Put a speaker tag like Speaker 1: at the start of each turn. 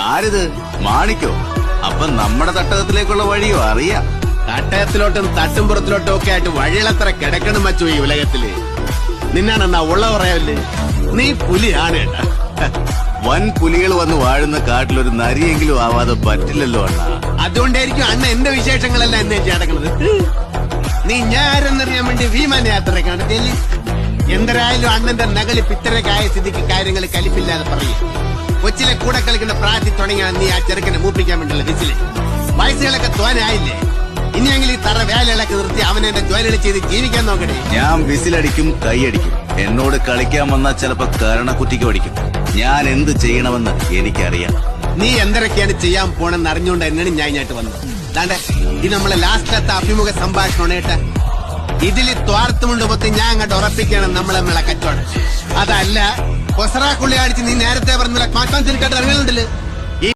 Speaker 1: ആരിത്? മാണിക്കോ? അപ്പൊ നമ്മുടെ തട്ടകത്തിലേക്കുള്ള വഴിയോ അറിയാം.
Speaker 2: തട്ടയത്തിലോട്ടും തട്ടുംപുറത്തിലോട്ടും ഒക്കെ ആയിട്ട് വഴികളത്ര കിടക്കണം മച്ചു ഈ ഉലകത്തില്. നിന്നാണെന്നാ ഉള്ള പറയാല്ലേ, നീ പുലിയാണ് കേട്ടാ.
Speaker 1: വൻ പുലികൾ വന്ന് വാഴുന്ന കാട്ടിലൊരു നരിയെങ്കിലും ആവാതെ പറ്റില്ലല്ലോ അണ്ണ.
Speaker 2: അതുകൊണ്ടായിരിക്കും അണ്ണ എന്റെ വിശേഷങ്ങളെല്ലാം എന്നെ ചേടക്കണത്. നീ ഞാരെന്നറിയാൻ വേണ്ടി വിമാന യാത്രക്കാണ് ഡൽഹി. എന്തരായാലും അണ്ണന്റെ നകളി പിത്തരക്കായ സ്ഥിതിക്ക് കാര്യങ്ങൾ കലിപ്പില്ലാതെ പറയും. കൊച്ചിലെ കൂടെ കളിക്കുന്ന പ്രായത്തിൽ തുടങ്ങിയാണ് നീ ആ ചെറുക്കനെ മൂപ്പിക്കാൻ വേണ്ടിയുള്ള വിസില്. വയസ്സുകളൊക്കെ തോനായില്ലേ? ഇനിയെങ്കിലും ഈ തറ വേലകളൊക്കെ നിർത്തി അവനെ എന്റെ ജോലികൾ ചെയ്ത് ജീവിക്കാൻ നോക്കണേ.
Speaker 1: ഞാൻ വിസിലടിക്കും, കൈയടിക്കും. എന്നോട് കളിക്കാൻ വന്നാൽ ചിലപ്പോ കരണക്കുറ്റിക്ക് അടിക്കും. ഞാൻ എന്ത് ചെയ്യണമെന്ന് എനിക്കറിയാം.
Speaker 2: നീ എന്തൊക്കെയാണ് ചെയ്യാൻ പോണെന്ന് അറിഞ്ഞുകൊണ്ട് എന്നാണ് ഞാൻ ഇങ്ങോട്ട് വന്നത്. ദാണ്ടെ ഇത് നമ്മളെ ലാസ്റ്റത്തെ അഭിമുഖ സംഭാഷണമാണ് കേട്ടാ. ഇതില് ത്വാർത്തുമുണ്ട് പൊത്തി ഞാൻ അങ്ങോട്ട് ഉറപ്പിക്കണം നമ്മളെ കച്ചവടം. അതല്ല കൊസറാക്കുള്ളി അടിച്ച് നീ നേരത്തെ പറഞ്ഞ മാറ്റാൻ തിരിക്കട്ട് ഇറങ്ങുന്നുണ്ടല്ലോ.